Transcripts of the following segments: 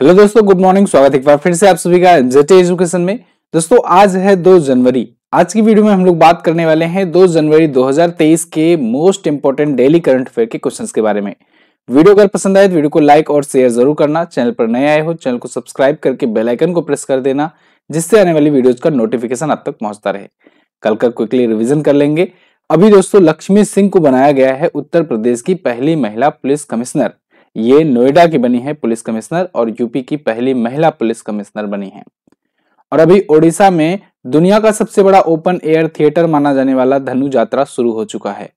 Hello दोस्तों, good morning. स्वागत है एक बार फिर से आप सभी का एनजेटी एजुकेशन में। दोस्तों आज है 2 जनवरी। आज की वीडियो में हम लोग बात करने वाले हैं 2 जनवरी 2023 के most important daily current affair के क्वेश्चंस के बारे में। वीडियो अगर पसंद आए तो वीडियो को लाइक और शेयर जरूर करना। चैनल पर नए आए हो चैनल को सब्सक्राइब करके बेल आइकन को प्रेस कर देना, जिससे आने वाली वीडियोज का नोटिफिकेशन आप तक पहुंचता रहे। कल का क्विकली रिविजन कर लेंगे। अभी दोस्तों लक्ष्मी सिंह को बनाया गया है उत्तर प्रदेश की पहली महिला पुलिस कमिश्नर। ये नोएडा की बनी है पुलिस कमिश्नर और यूपी की पहली महिला पुलिस कमिश्नर बनी है। और अभी ओडिशा में दुनिया का सबसे बड़ा ओपन एयर थिएटर माना जाने वाला धनु यात्रा शुरू हो चुका है।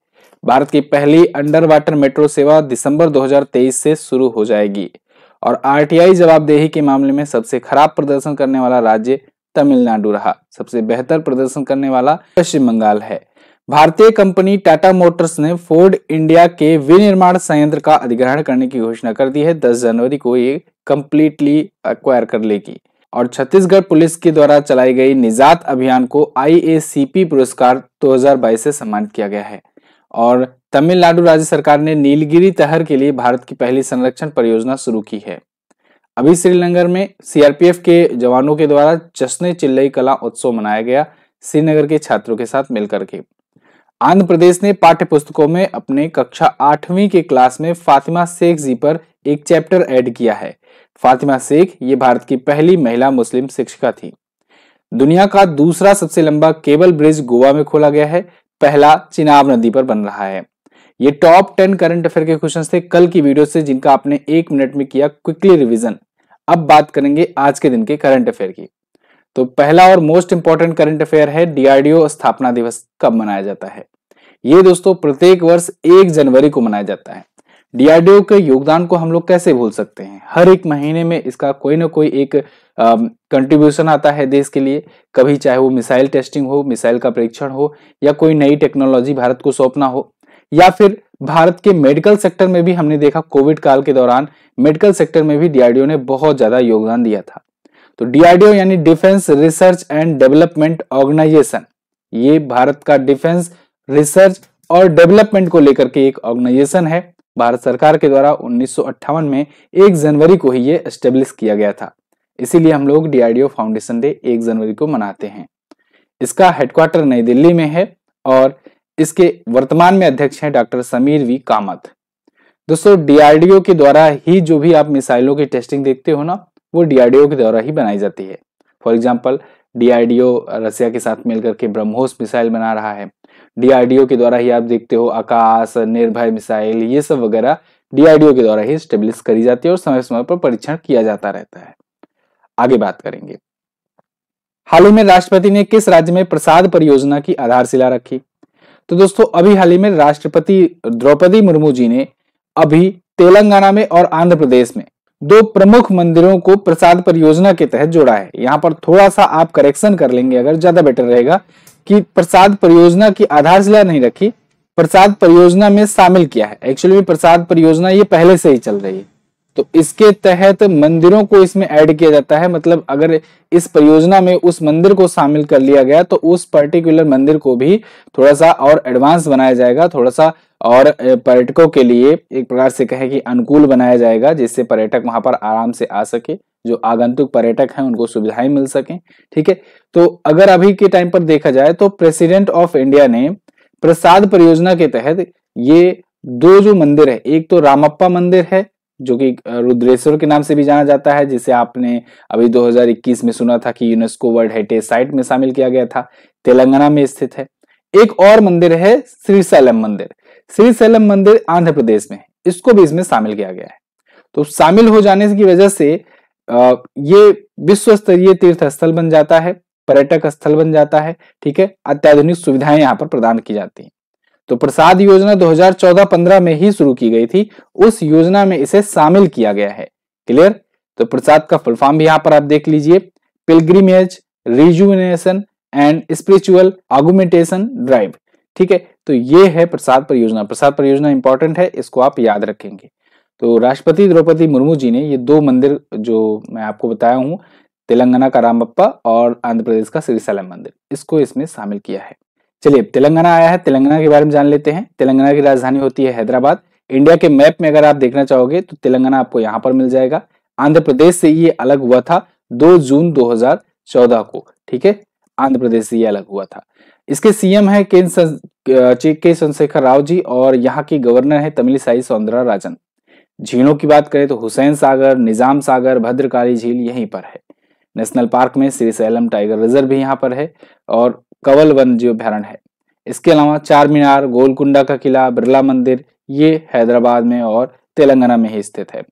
भारत की पहली अंडर वाटर मेट्रो सेवा दिसंबर 2023 से शुरू हो जाएगी। और आरटीआई जवाबदेही के मामले में सबसे खराब प्रदर्शन करने वाला राज्य तमिलनाडु रहा। सबसे बेहतर प्रदर्शन करने वाला पश्चिम बंगाल है। भारतीय कंपनी टाटा मोटर्स ने फोर्ड इंडिया के विनिर्माण संयंत्र का अधिग्रहण करने की घोषणा कर दी है। 10 जनवरी को ये कंप्लीटली एक्वायर कर लेगी। और छत्तीसगढ़ पुलिस के द्वारा चलाई गई निजात अभियान को आईएसीपी पुरस्कार 2022 से सम्मानित किया गया है। और तमिलनाडु राज्य सरकार ने नीलगिरी तहर के लिए भारत की पहली संरक्षण परियोजना शुरू की है। अभी श्रीनगर में सीआरपीएफ के जवानों के द्वारा जश्न चिल्लई कला उत्सव मनाया गया, श्रीनगर के छात्रों के साथ मिलकर के। आंध्र प्रदेश ने पाठ्य पुस्तकों में अपने कक्षा 8वीं के क्लास में फातिमा शेख जी पर एक चैप्टर ऐड किया है। फातिमा शेख ये भारत की पहली महिला मुस्लिम शिक्षिका थी। दुनिया का दूसरा सबसे लंबा केबल ब्रिज गोवा में खोला गया है, पहला चिनाब नदी पर बन रहा है। ये टॉप 10 करंट अफेयर के क्वेश्चन थे कल की वीडियो से, जिनका आपने 1 मिनट में किया क्विकली रिवीजन। अब बात करेंगे आज के दिन के करंट अफेयर की। तो पहला और मोस्ट इंपॉर्टेंट करंट अफेयर है डीआरडीओ स्थापना दिवस कब मनाया जाता है। ये दोस्तों प्रत्येक वर्ष 1 जनवरी को मनाया जाता है। डीआरडीओ के योगदान को हम लोग कैसे भूल सकते हैं। हर एक महीने में इसका कोई ना कोई एक कंट्रीब्यूशन आता है देश के लिए। कभी चाहे वो मिसाइल टेस्टिंग हो, मिसाइल का परीक्षण हो, या कोई नई टेक्नोलॉजी भारत को सौंपना हो, या फिर भारत के मेडिकल सेक्टर में भी हमने देखा कोविड काल के दौरान मेडिकल सेक्टर में भी डीआरडीओ ने बहुत ज्यादा योगदान दिया था। तो डीआरडीओ यानी defence research and development organisation, ये भारत का डिफेंस रिसर्च और डेवलपमेंट को लेकर के एक ऑर्गेनाइजेशन है। भारत सरकार के द्वारा 1958 में 1 जनवरी को ही ये एस्टेब्लिश किया गया था। इसीलिए हम लोग डीआरडीओ फाउंडेशन डे 1 जनवरी को मनाते हैं। इसका हेडक्वार्टर नई दिल्ली में है और इसके वर्तमान में अध्यक्ष हैं डॉक्टर समीर वी कामत। दोस्तों डीआरडीओ के द्वारा ही जो भी आप मिसाइलों की टेस्टिंग देखते हो ना, वो डीआरडीओ के द्वारा ही बनाई जाती है। फॉर एग्जाम्पल डीआरडीओ रसिया के साथ मिलकर के ब्रह्मोस मिसाइल बना रहा है। डीआरडीओ के द्वारा ही आप देखते हो आकाश, निर्भय मिसाइल, ये सब वगैरह डीआरडीओ के द्वारा ही स्टेब्लिश करी जाती है और समय समय पर परीक्षण किया जाता रहता है। आगे बात करेंगे। हाल ही में राष्ट्रपति ने किस राज्य में प्रसाद परियोजना की आधारशिला रखी। तो दोस्तों अभी हाल ही में राष्ट्रपति द्रौपदी मुर्मू जी ने अभी तेलंगाना में और आंध्र प्रदेश में 2 प्रमुख मंदिरों को प्रसाद परियोजना के तहत जोड़ा है। यहाँ पर थोड़ा सा आप करेक्शन कर लेंगे, अगर ज्यादा बेटर रहेगा कि प्रसाद परियोजना की आधारशिला नहीं रखी, प्रसाद परियोजना में शामिल किया है। एक्चुअली में प्रसाद परियोजना ये पहले से ही चल रही है, तो इसके तहत मंदिरों को इसमें ऐड किया जाता है। मतलब अगर इस परियोजना में उस मंदिर को शामिल कर लिया गया तो उस पर्टिकुलर मंदिर को भी थोड़ा सा और एडवांस बनाया जाएगा, थोड़ा सा और पर्यटकों के लिए एक प्रकार से कहें कि अनुकूल बनाया जाएगा, जिससे पर्यटक वहां पर आराम से आ सके, जो आगंतुक पर्यटक हैं उनको सुविधाएं मिल सके। ठीक है, तो अगर अभी के टाइम पर देखा जाए तो प्रेसिडेंट ऑफ इंडिया ने प्रसाद परियोजना के तहत ये 2 जो मंदिर है, एक तो रामप्पा मंदिर है जो कि रुद्रेश्वर के नाम से भी जाना जाता है, जिसे आपने अभी 2021 में सुना था कि यूनेस्को वर्ल्ड हेरिटेज साइट में शामिल किया गया था, तेलंगाना में स्थित है। एक और मंदिर है श्रीशैलम मंदिर। श्रीशैलम मंदिर आंध्र प्रदेश में है, इसको भी इसमें शामिल किया गया है। तो शामिल हो जाने की वजह से ये विश्व स्तरीय तीर्थ स्थल बन जाता है, पर्यटक स्थल बन जाता है। ठीक है, अत्याधुनिक सुविधाएं यहाँ पर प्रदान की जाती हैं। तो प्रसाद योजना 2014-15 में ही शुरू की गई थी, उस योजना में इसे शामिल किया गया है। क्लियर। तो प्रसाद का फुल फॉर्म भी यहाँ पर आप देख लीजिए, pilgrimage rejuvenation and spiritual augmentation drive. ठीक है, तो ये है प्रसाद परियोजना। प्रसाद परियोजना इंपॉर्टेंट है, इसको आप याद रखेंगे। तो राष्ट्रपति द्रौपदी मुर्मू जी ने ये 2 मंदिर जो मैं आपको बताया हूं, तेलंगाना का रामप्पा और आंध्र प्रदेश का श्रीशैलम मंदिर, इसको इसमें शामिल किया है। चलिए तेलंगाना आया है, तेलंगाना के बारे में जान लेते हैं। तेलंगाना की राजधानी होती है हैदराबाद। इंडिया के मैप में अगर आप देखना चाहोगे तो तेलंगाना आपको यहाँ पर मिल जाएगा। आंध्र प्रदेश से ये अलग हुआ था 2 जून 2014 को, ठीक है, आंध्र प्रदेश से ये अलग हुआ था। इसके सीएम है के चंद्रशेखर राव जी और यहाँ की गवर्नर है तमिलिसाई सौंदरराजन। झीलों की बात करें तो हुसैन सागर, निजाम सागर, भद्रकाली झील यहीं पर है। नेशनल पार्क में श्रीशैलम टाइगर रिजर्व भी यहाँ पर है और कंवल वन्य अभ्यारण्य है। इसके अलावा चार मीनार, गोलकुंडा का किला, बिरला मंदिर ये हैदराबाद में और तेलंगाना में ही स्थित है।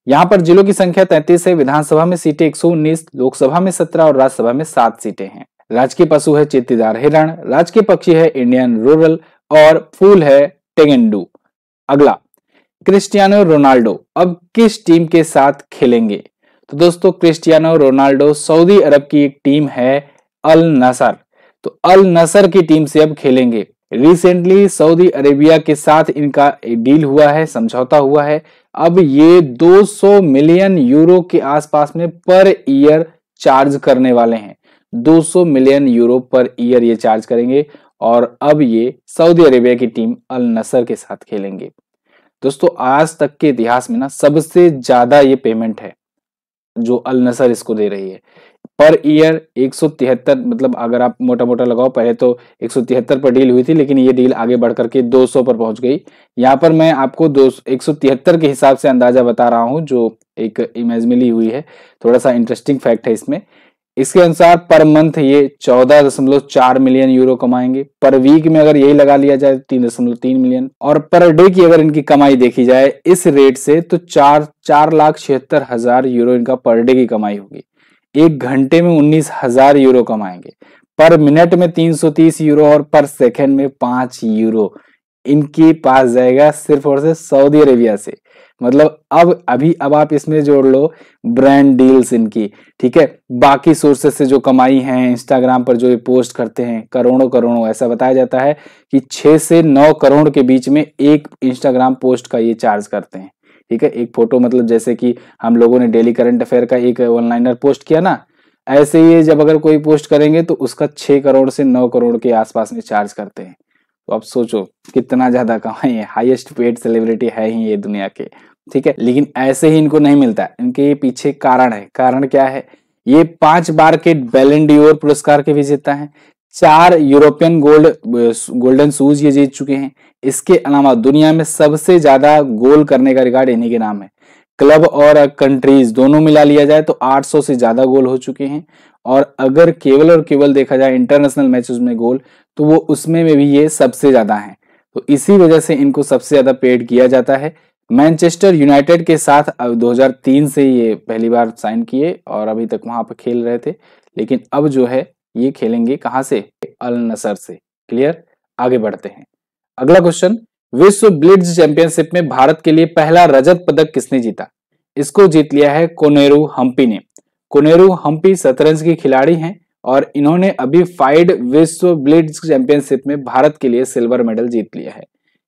यहाँ पर जिलों की संख्या 33 है। विधानसभा में सीटें 119, लोकसभा में 17 और राज्यसभा में 7 सीटें हैं। राजकीय पशु है चीत्तीदार हिरण, राजकीय पक्षी है इंडियन रूरल और फूल है टेगेंडू। अगला, क्रिस्टियानो रोनाल्डो अब किस टीम के साथ खेलेंगे? तो दोस्तों क्रिस्टियानो रोनाल्डो सऊदी अरब की एक टीम है अल नसर, तो अल नसर की टीम से अब खेलेंगे। रिसेंटली सऊदी अरेबिया के साथ इनका डील हुआ है, समझौता हुआ है। अब ये 200 मिलियन यूरो के आसपास में पर ईयर चार्ज करने वाले हैं। 200 मिलियन यूरो पर ईयर ये चार्ज करेंगे और अब ये सऊदी अरेबिया की टीम अल नसर के साथ खेलेंगे। दोस्तों आज तक के इतिहास में ना सबसे ज्यादा ये पेमेंट है जो अल नसर इसको दे रही है। पर ईयर 173, मतलब अगर आप मोटा मोटा लगाओ, पहले तो 173 पर डील हुई थी लेकिन ये डील आगे बढ़ करके 200 पर पहुंच गई। यहाँ पर मैं आपको 173 के हिसाब से अंदाजा बता रहा हूं जो एक इमेज में ली हुई है। थोड़ा सा इंटरेस्टिंग फैक्ट है इसमें। इसके अनुसार पर मंथ ये 14.4 मिलियन यूरो कमाएंगे। पर वीक में अगर यही लगा लिया जाए 3.3 मिलियन, और पर डे की अगर इनकी कमाई देखी जाए इस रेट से तो 4,76,000 यूरो इनका पर डे की कमाई होगी। एक घंटे में 19,000 यूरो कमाएंगे। पर मिनट में 330 यूरो और पर सेकंड में 5 यूरो इनके पास जाएगा सिर्फ और सिर्फ सऊदी अरेबिया से। मतलब अब आप इसमें जोड़ लो ब्रांड डील्स इनकी, ठीक है, बाकी सोर्सेस से जो कमाई है, इंस्टाग्राम पर जो ये पोस्ट करते हैं करोड़ों, ऐसा बताया जाता है कि 6 से 9 करोड़ के बीच में एक इंस्टाग्राम पोस्ट का ये चार्ज करते हैं, ठीक है। एक फोटो, मतलब जैसे कि हम लोगों ने डेली करंट अफेयर का एक ऑनलाइनर पोस्ट किया ना, ऐसे ही जब अगर कोई पोस्ट करेंगे तो उसका 6 करोड़ से 9 करोड़ के आसपास में चार्ज करते हैं। तो आप सोचो कितना ज्यादा कमाई है। हाईएस्ट पेड सेलिब्रिटी है ही ये दुनिया के, ठीक है। लेकिन ऐसे ही इनको नहीं मिलता है, इनके पीछे कारण है। कारण क्या है? ये 5 बार के बैलन डी'ओर पुरस्कार के विजेता हैं। 4 यूरोपियन गोल्डन शूज ये जीत चुके हैं। इसके अलावा दुनिया में सबसे ज्यादा गोल करने का रिकॉर्ड इन्हीं के नाम है। क्लब और कंट्रीज दोनों मिला लिया जाए तो 800 से ज्यादा गोल हो चुके हैं। और अगर केवल और केवल देखा जाए इंटरनेशनल मैचेस में गोल, तो वो उसमें भी ये सबसे ज्यादा हैं। तो इसी वजह से इनको सबसे ज्यादा पेड किया जाता है। मैनचेस्टर यूनाइटेड के साथ 2003 से ये पहली बार साइन किए और अभी तक वहां पर खेल रहे थे, लेकिन अब जो है ये खेलेंगे कहां से? अल नसर से। क्लियर? आगे बढ़ते हैं। अगला क्वेश्चन, विश्व ब्लिट्ज चैंपियनशिप में भारत के लिए पहला रजत पदक किसने जीता? इसको जीत लिया है कोनेरू हम्पी ने। कोनेरू हम्पी शतरंज की खिलाड़ी हैं और इन्होंने अभी फाइड विश्व ब्लिट्ज चैंपियनशिप में भारत के लिए सिल्वर मेडल जीत लिया है।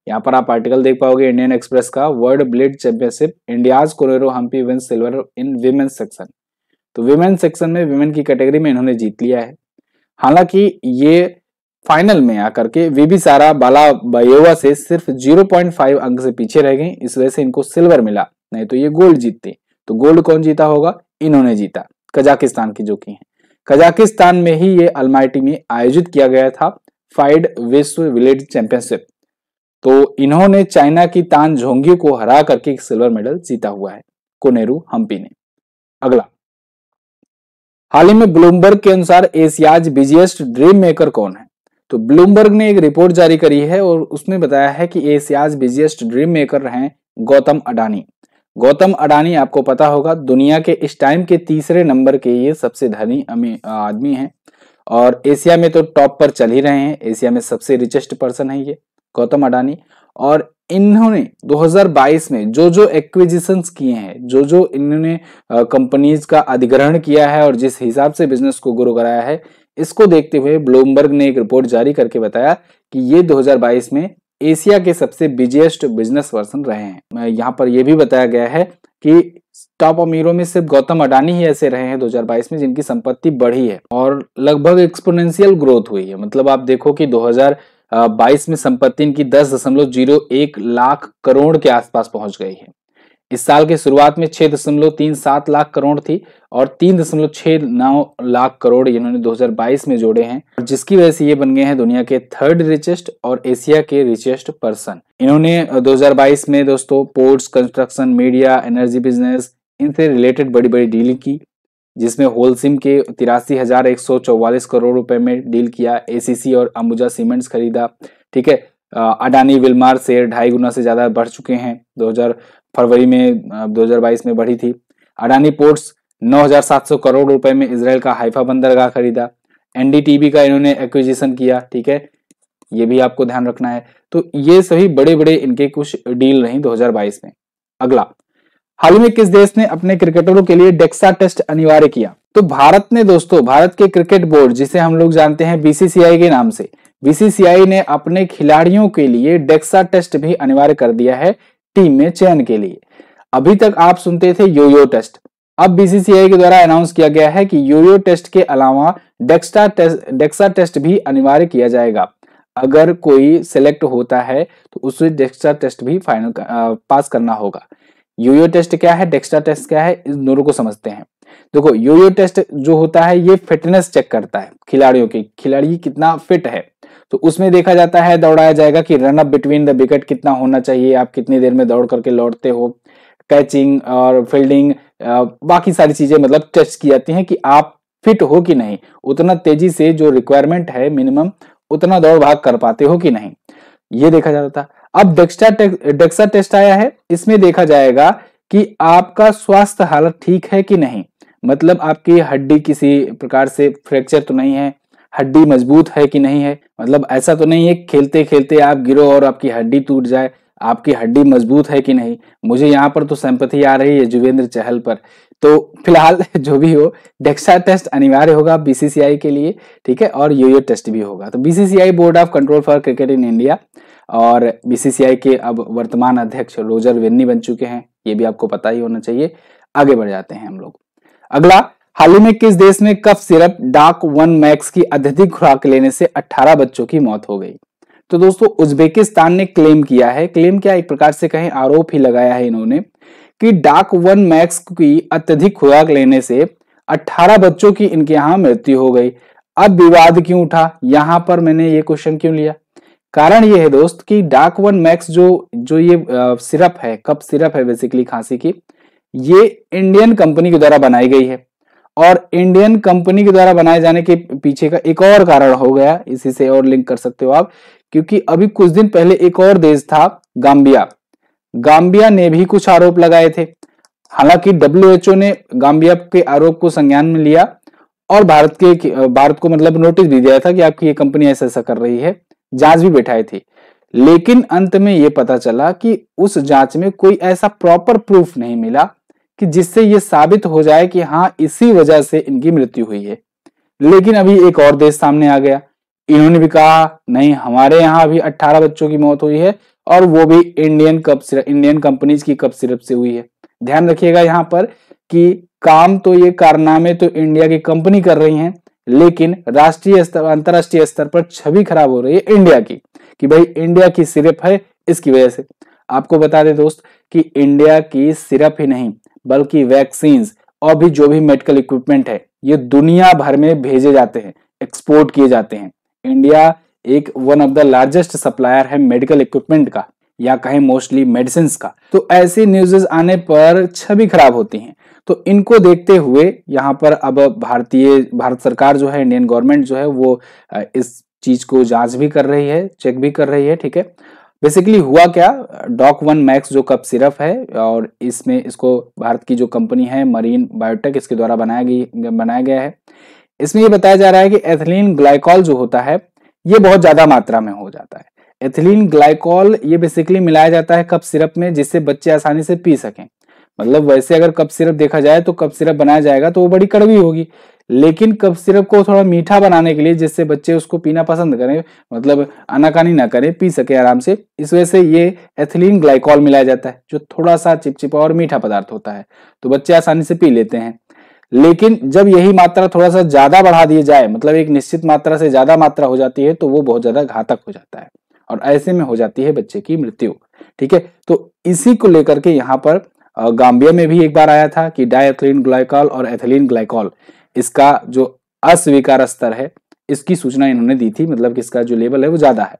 यहाँ पर आप आर्टिकल देख पाओगे इंडियन एक्सप्रेस का, world blitz championship India's Koneru Humpy win silver in women's section. तो विमेन सेक्शन में, विमेन की कैटेगरी में इन्होंने जीत लिया है। हालांकि ये फाइनल में आकर के विबिसारा बालाबायोवा से सिर्फ 0.5 अंक से पीछे रह गई, इस वजह से इनको सिल्वर मिला, नहीं तो ये गोल्ड जीतते। तो गोल्ड कौन जीता होगा? इन्होंने जीता, कजाकिस्तान की जो की है। कजाकिस्तान में ही ये अलमाटी में आयोजित किया गया था फाइड विश्व ब्लिट्ज चैंपियनशिप। तो इन्होंने चाइना की तान झोंगी को हरा करके सिल्वर मेडल जीता हुआ है कोनेरू हम्पी ने। अगला, हाल ही में ब्लूमबर्ग के अनुसार एशियाज बिजिएस्ट ड्रीम मेकर कौन है? तो ब्लूमबर्ग ने एक रिपोर्ट जारी करी है और उसमें बताया है कि एशियाज बिजिएस्ट ड्रीम मेकर हैं गौतम अडानी। गौतम अडानी आपको पता होगा दुनिया के इस टाइम के तीसरे नंबर के ये सबसे धनी आदमी हैं और एशिया में तो टॉप पर चल ही रहे हैं। एशिया में सबसे रिचेस्ट पर्सन है ये गौतम अडानी। और इन्होंने 2022 में जो एक्विजिशंस किए हैं, जो इन्होंने कंपनीज का अधिग्रहण किया है और जिस हिसाब से बिजनेस को ग्रो कराया है, इसको देखते हुए ब्लूमबर्ग ने एक रिपोर्ट जारी करके बताया कि ये 2022 में एशिया के सबसे बिजिएस्ट बिजनेस पर्सन रहे हैं। यहाँ पर यह भी बताया गया है कि टॉप अमीरों में सिर्फ गौतम अडानी ही ऐसे रहे हैं 2022 में जिनकी संपत्ति बढ़ी है और लगभग एक्सपोनेंशियल ग्रोथ हुई है। मतलब आप देखो कि 2022 में संपत्ति इनकी 10.01 लाख करोड़ के आसपास पहुंच गई है। इस साल के शुरुआत में 6.37 लाख करोड़ थी और 3.69 लाख करोड़ इन्होंने 2022 में जोड़े हैं, जिसकी वजह से ये बन गए हैं दुनिया के थर्ड रिचेस्ट और एशिया के रिचेस्ट पर्सन। इन्होंने 2022 में दोस्तों ports, construction, media, energy business, इनसे रिलेटेड बड़ी बड़ी डील की, जिसमें होलसिम के 83,144 करोड़ रुपए में डील किया, एसीसी और अंबुजा सीमेंट्स खरीदा। ठीक है, अडानी विल्मार शेयर 2.5 गुना से ज्यादा बढ़ चुके हैं, 2000 फरवरी में 2022 में बढ़ी थी। अडानी पोर्ट्स 9,700 करोड़ रुपए में इजराइल का हाइफा बंदरगाह खरीदा। एनडीटीवी का इन्होंने एक्विजिशन किया। ठीक है, ये भी आपको ध्यान रखना है। तो ये सभी बड़े बड़े इनके कुछ डील रही 2022 में। अगला, हाल ही में किस देश ने अपने क्रिकेटरों के लिए डेक्सा टेस्ट अनिवार्य किया? तो भारत ने दोस्तों, भारत के क्रिकेट बोर्ड जिसे हम लोग जानते हैं बीसीसीआई के नाम से, बीसीसीआई ने अपने खिलाड़ियों के लिए डेक्सा टेस्ट भी अनिवार्य कर दिया है टीम में चयन के लिए। अभी तक आप सुनते थे योयो टेस्ट, अब बीसीसीआई के द्वारा अनाउंस किया गया है कि योयो टेस्ट के अलावा डेक्सा टेस्ट भी अनिवार्य किया जाएगा। अगर कोई सिलेक्ट होता है तो उसे डेक्सा टेस्ट भी फाइनल पास करना होगा। योयो टेस्ट क्या है, डेक्सा टेस्ट क्या है, इन दोनों को समझते हैं। देखो, योयो टेस्ट जो होता है ये फिटनेस चेक करता है खिलाड़ियों की, खिलाड़ी कितना फिट है। तो उसमें देखा जाता है, दौड़ाया जाएगा कि run up between the wicket कितना होना चाहिए, आप कितनी देर में दौड़ करके लौटते हो, कैचिंग और फील्डिंग, बाकी सारी चीजें मतलब टेस्ट की जाती हैं कि आप फिट हो कि नहीं, उतना तेजी से जो रिक्वायरमेंट है मिनिमम उतना दौड़ भाग कर पाते हो कि नहीं, ये देखा जाता था। अब डेक्सा टेस्ट आया है, इसमें देखा जाएगा कि आपका स्वास्थ्य हालत ठीक है कि नहीं, मतलब आपकी हड्डी किसी प्रकार से फ्रैक्चर तो नहीं है, हड्डी मजबूत है कि नहीं है, मतलब ऐसा तो नहीं है खेलते खेलते आप गिरो और आपकी हड्डी टूट जाए, आपकी हड्डी मजबूत है कि नहीं। मुझे यहाँ पर तो सिंपैथी आ रही है युजवेंद्र चहल पर। तो फिलहाल जो भी हो, डेक्सा टेस्ट अनिवार्य होगा बीसीसीआई के लिए। ठीक है, और योयो टेस्ट भी होगा। तो BCCI board of control for cricket in India और बीसीसीआई के अब वर्तमान अध्यक्ष रोजर वेन्नी बन चुके हैं, ये भी आपको पता ही होना चाहिए। आगे बढ़ जाते हैं हम लोग। अगला, हाल ही में किस देश में कफ सिरप डाक 1 मैक्स की अत्यधिक खुराक लेने से 18 बच्चों की मौत हो गई? तो दोस्तों, उज्बेकिस्तान ने क्लेम किया है, क्लेम क्या एक प्रकार से कहें आरोप ही लगाया है इन्होंने, कि डाक 1 मैक्स की अत्यधिक खुराक लेने से 18 बच्चों की इनके यहां मृत्यु हो गई। अब विवाद क्यों उठा, यहां पर मैंने ये क्वेश्चन क्यों लिया? कारण ये है दोस्त कि डाक 1 मैक्स जो ये सिरप है, कफ सिरप है बेसिकली खांसी की, ये इंडियन कंपनी के द्वारा बनाई गई है। और इंडियन कंपनी के द्वारा बनाए जाने के पीछे का एक और कारण हो गया, इसी से और लिंक कर सकते हो आप, क्योंकि अभी कुछ दिन पहले एक और देश था गाम्बिया, गाम्बिया ने भी कुछ आरोप लगाए थे। हालांकि डब्ल्यूएचओ ने गाम्बिया के आरोप को संज्ञान में लिया और भारत को मतलब नोटिस भी दिया था कि आपकी ये कंपनी ऐसा ऐसा कर रही है, जांच भी बैठाई थी। लेकिन अंत में ये पता चला कि उस जांच में कोई ऐसा प्रॉपर प्रूफ नहीं मिला कि जिससे ये साबित हो जाए कि हाँ इसी वजह से इनकी मृत्यु हुई है। लेकिन अभी एक और देश सामने आ गया, इन्होंने भी कहा नहीं, हमारे यहाँ भी 18 बच्चों की मौत हुई है और वो भी इंडियन कंपनीज की कफ सिरप से हुई है। ध्यान रखिएगा यहाँ पर कि काम तो ये कारनामे तो इंडिया की कंपनी कर रही हैं, लेकिन राष्ट्रीय स्तर अंतरराष्ट्रीय स्तर पर छवि खराब हो रही है इंडिया की, कि भाई इंडिया की सिरप है इसकी वजह से। आपको बता दें दोस्त कि इंडिया की सिरप ही नहीं बल्कि वैक्सीन्स और भी जो भी मेडिकल इक्विपमेंट है ये दुनिया भर में भेजे जाते हैं, एक्सपोर्ट किए जाते हैं। इंडिया एक one of the largest supplier है मेडिकल इक्विपमेंट का, या कहें मोस्टली मेडिसिन का। तो ऐसी न्यूज़ आने पर छवि खराब होती है। तो इनको देखते हुए यहाँ पर अब भारत सरकार जो है, इंडियन गवर्नमेंट जो है वो इस चीज को जांच भी कर रही है, चेक भी कर रही है। ठीक है, बेसिकली हुआ क्या, डॉक 1 मैक्स जो कफ सिरप है और इसको भारत की जो कंपनी है मरीन बायोटेक, इसके द्वारा बनाया गया है। इसमें ये बताया जा रहा है कि एथिलीन ग्लाइकॉल जो होता है ये बहुत ज्यादा मात्रा में हो जाता है। एथिलीन ग्लाइकॉल ये बेसिकली मिलाया जाता है कफ सिरप में, जिससे बच्चे आसानी से पी सकें। मतलब वैसे अगर कफ सिरप देखा जाए तो कफ सिरप बनाया जाएगा तो वो बड़ी कड़वी होगी, लेकिन कफ सिरप को थोड़ा मीठा बनाने के लिए, जिससे बच्चे उसको पीना पसंद करें, मतलब आनाकानी ना करें, पी सके आराम से, इस वजह से ये एथिलीन ग्लाइकॉल मिलाया जाता है जो थोड़ा सा चिपचिपा और मीठा पदार्थ होता है, तो बच्चे आसानी से पी लेते हैं। लेकिन जब यही मात्रा थोड़ा सा ज्यादा बढ़ा दी जाए, मतलब एक निश्चित मात्रा से ज्यादा मात्रा हो जाती है, तो वो बहुत ज्यादा घातक हो जाता है और ऐसे में हो जाती है बच्चे की मृत्यु। ठीक है, तो इसी को लेकर के यहाँ पर गाम्बिया में भी एक बार आया था कि डाइएथिलीन ग्लाइकॉल और एथिलीन ग्लाइकॉल इसका जो अस्वीकार स्तर है इसकी सूचना इन्होंने दी थी, मतलब कि इसका जो लेवल है वो ज्यादा है,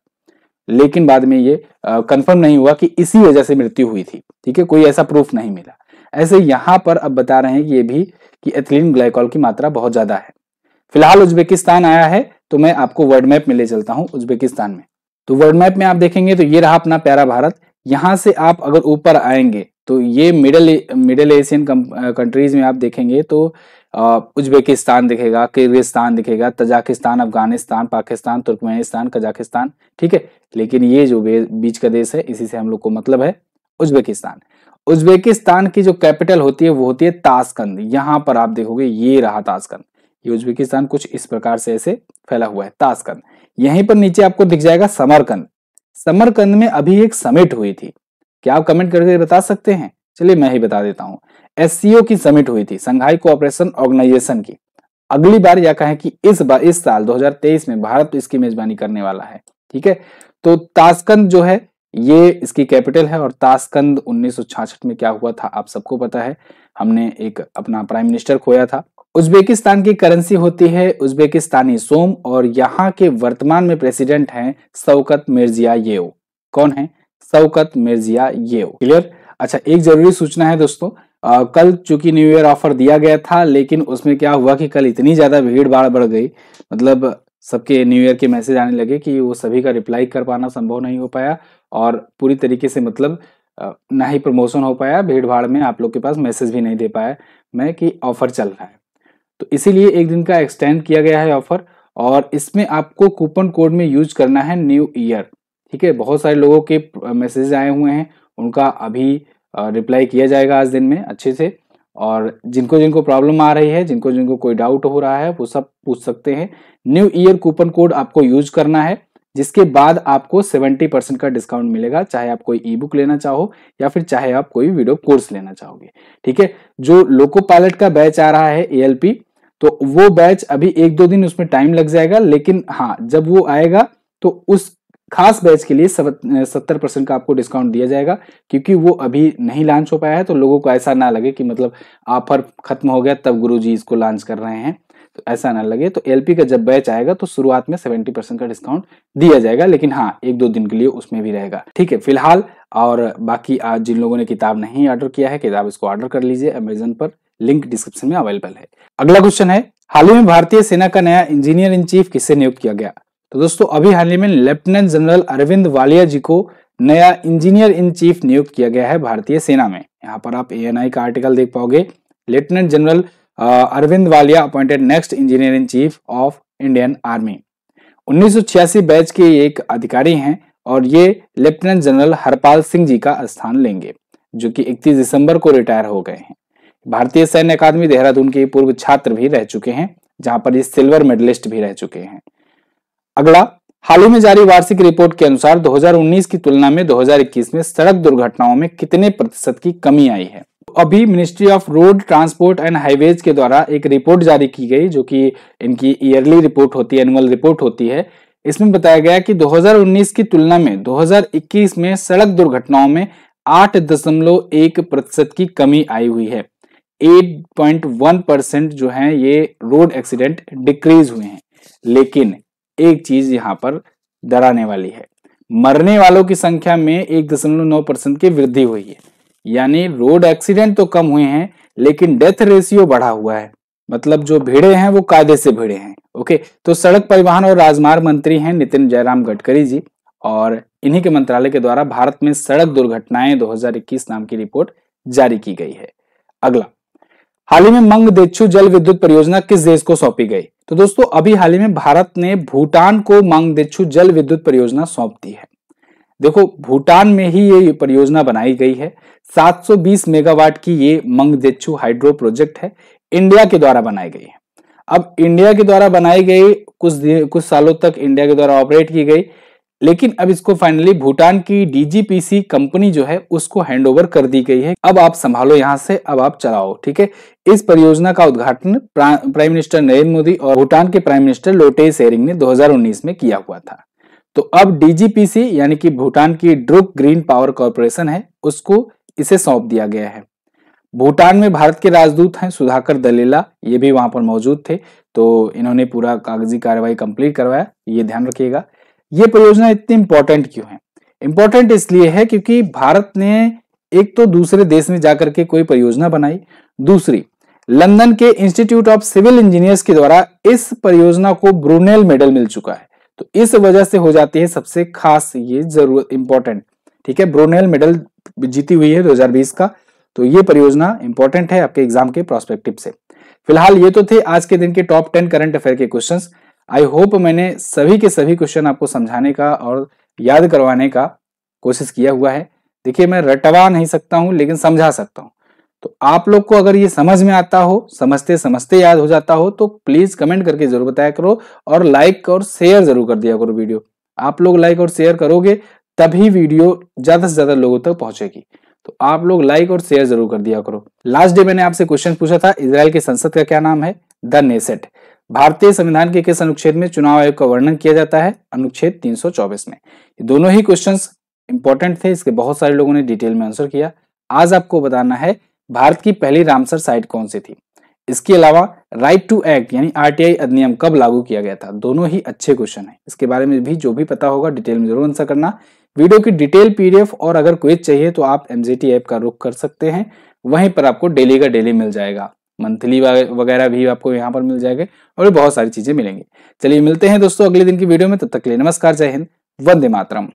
लेकिन बाद में ये कंफर्म नहीं हुआ कि इसी वजह से मृत्यु हुई थी। ठीक है, कोई ऐसा प्रूफ नहीं मिला। ऐसे यहाँ पर अब बता रहे हैं कि ये भी कि एथिलीन ग्लाइकॉल की मात्रा बहुत ज्यादा है। फिलहाल उज्बेकिस्तान आया है, तो मैं आपको वर्ल्ड मैप में ले चलता हूँ उज्बेकिस्तान में। तो वर्ल्ड मैप में आप देखेंगे तो ये रहा अपना प्यारा भारत। यहाँ से आप अगर ऊपर आएंगे तो ये मिडिल एशियन कंट्रीज में आप देखेंगे तो उज्बेकिस्तान दिखेगा, किर्गिस्तान दिखेगा, Tajikistan, Afghanistan, Pakistan, Turkmenistan, Kazakhstan. ठीक है, लेकिन ये जो बीच का देश है इसी से हम लोग को मतलब है उज्बेकिस्तान। उज्बेकिस्तान की जो कैपिटल होती है वो होती है ताशकंद। यहाँ पर आप देखोगे ये रहा ताशकंद। ये उज्बेकिस्तान कुछ इस प्रकार से ऐसे फैला हुआ है, ताशकंद। यहीं पर नीचे आपको दिख जाएगा समरकंद। समरकंद में अभी एक समिट हुई थी, क्या आप कमेंट करके बता सकते हैं? चलिए मैं ही बता देता हूं। एससीओ की समिट हुई थी, संघाई कोऑपरेशन ऑर्गेनाइजेशन की। अगली बार या कहें कि इस साल 2023 में भारत इसकी मेजबानी करने वाला है। ठीक है, तो ताशकंद जो है ये इसकी कैपिटल है। और ताशकंद 1966 में क्या हुआ था आप सबको पता है, हमने एक अपना प्राइम मिनिस्टर खोया था। उज्बेकिस्तान की करेंसी होती है उज्बेकिस्तानी सोम, और यहाँ के वर्तमान में प्रेसिडेंट हैं शौकत मिर्जियोयेव। कौन है? Shavkat Mirziyoyev. क्लियर? अच्छा, एक जरूरी सूचना है दोस्तों, कल चूंकि न्यू ईयर ऑफर दिया गया था, लेकिन उसमें क्या हुआ कि कल इतनी ज्यादा भीड़ भाड़ बढ़ गई, मतलब सबके न्यू ईयर के मैसेज आने लगे कि वो सभी का रिप्लाई कर पाना संभव नहीं हो पाया, और पूरी तरीके से मतलब ना ही प्रमोशन हो पाया, भीड़ भाड़ में आप लोग के पास मैसेज भी नहीं दे पाया मैं कि ऑफर चल रहा है। तो इसीलिए एक दिन का एक्सटेंड किया गया है ऑफर, और इसमें आपको कूपन कोड में यूज करना है न्यू ईयर। ठीक है, बहुत सारे लोगों के मैसेज आए हुए हैं, उनका अभी रिप्लाई किया जाएगा आज दिन में अच्छे से। और जिनको जिनको प्रॉब्लम आ रही है, जिनको जिनको कोई डाउट हो रहा है, वो सब पूछ सकते हैं। न्यू ईयर कूपन कोड आपको यूज करना है, जिसके बाद आपको 70% का डिस्काउंट मिलेगा, चाहे आप कोई ई बुक लेना चाहो या फिर चाहे आप कोई वीडियो कोर्स लेना चाहोगे। ठीक है, जो लोको पायलट का बैच आ रहा है ALP, तो वो बैच अभी 1-2 दिन उसमें टाइम लग जाएगा, लेकिन हाँ जब वो आएगा तो उस खास बैच के लिए 70% का आपको डिस्काउंट दिया जाएगा, क्योंकि वो अभी नहीं लॉन्च हो पाया है। तो लोगों को ऐसा ना लगे कि मतलब ऑफर खत्म हो गया तब गुरुजी इसको लॉन्च कर रहे हैं, तो ऐसा ना लगे। तो LP का जब बैच आएगा तो शुरुआत में 70% का डिस्काउंट दिया जाएगा, लेकिन हाँ 1-2 दिन के लिए उसमें भी रहेगा। ठीक है, फिलहाल और बाकी आज जिन लोगों ने किताब नहीं ऑर्डर किया है, किताब इसको ऑर्डर कर लीजिए अमेजन पर, लिंक डिस्क्रिप्शन में अवेलेबल है। अगला क्वेश्चन है, हाल ही में भारतीय सेना का नया इंजीनियर इन चीफ किससे नियुक्त किया गया? तो दोस्तों अभी हाल ही में लेफ्टिनेंट जनरल अरविंद वालिया जी को नया इंजीनियर इन चीफ नियुक्त किया गया है भारतीय सेना में। यहाँ पर आप ANI का आर्टिकल देख पाओगे, lieutenant general Arvind Walia appointed next engineer in chief of Indian army. 1986 batch के एक अधिकारी हैं और ये लेफ्टिनेंट जनरल हरपाल सिंह जी का स्थान लेंगे, जो कि 31 दिसंबर को रिटायर हो गए हैं। भारतीय सैन्य अकादमी देहरादून के पूर्व छात्र भी रह चुके हैं, जहां पर ये सिल्वर मेडलिस्ट भी रह चुके हैं। अगला, हाल ही में जारी वार्षिक रिपोर्ट के अनुसार 2019 की तुलना में 2021 में सड़क दुर्घटनाओं में कितने प्रतिशत की कमी आई है? अभी ministry of road transport and highways के द्वारा एक रिपोर्ट जारी की गई, जो कि इनकी ईयरली रिपोर्ट होती है, एनुअल रिपोर्ट होती है। इसमें बताया गया कि 2019 की तुलना में 2021 में सड़क दुर्घटनाओं में 8.1% की कमी आई हुई है। 8.1% जो है ये रोड एक्सीडेंट डिक्रीज हुए हैं। लेकिन एक चीज यहां पर डराने वाली है, मरने वालों की संख्या में 1.9% की वृद्धि हुई है। यानी रोड एक्सीडेंट तो कम हुए हैं, लेकिन डेथ रेशियो बढ़ा हुआ है। मतलब जो भिड़े हैं वो कायदे से भिड़े हैं। ओके, तो सड़क परिवहन और राजमार्ग मंत्री हैं नितिन जयराम गडकरी जी, और इन्हीं के मंत्रालय के द्वारा भारत में सड़क दुर्घटनाएं 2021 नाम की रिपोर्ट जारी की गई है। अगला, हाल ही में मंगदेच्छू जल विद्युत परियोजना किस देश को सौंपी गई? तो दोस्तों अभी हाल ही में भारत ने भूटान को मंगदेच्छू जल विद्युत परियोजना सौंप दी है। देखो, भूटान में ही ये परियोजना बनाई गई है। 720 मेगावाट की ये मंगदेच्छू हाइड्रो प्रोजेक्ट है, इंडिया के द्वारा बनाई गई है। अब इंडिया के द्वारा बनाई गई, कुछ सालों तक इंडिया के द्वारा ऑपरेट की गई, लेकिन अब इसको फाइनली भूटान की DGPC कंपनी जो है उसको हैंडओवर कर दी गई है। अब आप संभालो यहां से, अब आप चलाओ। ठीक है, इस परियोजना का उद्घाटन प्राइम मिनिस्टर नरेंद्र मोदी और भूटान के प्राइम मिनिस्टर लोटे शेरिंग ने 2019 में किया हुआ था। तो अब DGPC यानी कि भूटान की ड्रुक ग्रीन पावर कॉर्पोरेशन है, उसको इसे सौंप दिया गया है। भूटान में भारत के राजदूत हैं सुधाकर दलेला, ये भी वहां पर मौजूद थे, तो इन्होंने पूरा कागजी कार्रवाई कंप्लीट करवाया, ये ध्यान रखिएगा। ये परियोजना इतनी इंपॉर्टेंट क्यों है? इंपॉर्टेंट इसलिए है क्योंकि भारत ने एक तो दूसरे देश में जाकर के कोई परियोजना बनाई, दूसरी लंदन के इंस्टीट्यूट ऑफ सिविल इंजीनियर्स के द्वारा इस परियोजना को ब्रुनेल मेडल मिल चुका है, तो इस वजह से हो जाती है सबसे खास ये जरूरत इंपॉर्टेंट। ठीक है, ब्रुनेल मेडल जीती हुई है 2020 का, तो ये परियोजना इंपॉर्टेंट है आपके एग्जाम के प्रोस्पेक्टिव से। फिलहाल ये तो थे आज के दिन के टॉप 10 करंट अफेयर के क्वेश्चंस। आई होप मैंने सभी के सभी क्वेश्चन आपको समझाने का और याद करवाने का कोशिश किया हुआ है। देखिए, मैं रटवा नहीं सकता हूं लेकिन समझा सकता हूं, तो आप लोग को अगर ये समझ में आता हो, समझते समझते याद हो जाता हो, तो प्लीज कमेंट करके जरूर बताया करो और लाइक और शेयर जरूर कर दिया करो वीडियो। आप लोग लाइक और शेयर करोगे तभी वीडियो ज्यादा से ज्यादा लोगों तक पहुंचेगी, तो आप लोग लाइक और शेयर जरूर कर दिया करो। लास्ट डे मैंने आपसे क्वेश्चन पूछा था, इजराइल की संसद का क्या नाम है? The Knesset. भारतीय संविधान के किस अनुच्छेद में चुनाव आयोग का वर्णन किया जाता है? अनुच्छेद 324 में। ये दोनों ही क्वेश्चंस इंपॉर्टेंट थे, इसके बहुत सारे लोगों ने डिटेल में आंसर किया। आज आपको बताना है भारत की पहली रामसर साइट कौन सी थी। इसके अलावा राइट टू एक्ट यानी आरटीआई अधिनियम कब लागू किया गया था? दोनों ही अच्छे क्वेश्चन है, इसके बारे में भी जो भी पता होगा डिटेल में जरूर आंसर करना। वीडियो की डिटेल पीडीएफ और अगर क्विज चाहिए तो आप एमजीटी ऐप का रुख कर सकते हैं, वहीं पर आपको डेली का डेली मिल जाएगा, मंथली वगैरह भी आपको यहाँ पर मिल जाएगा और बहुत सारी चीजें मिलेंगी। चलिए मिलते हैं दोस्तों अगले दिन की वीडियो में, तब तक के लिए नमस्कार, जय हिंद, वंदे मातरम।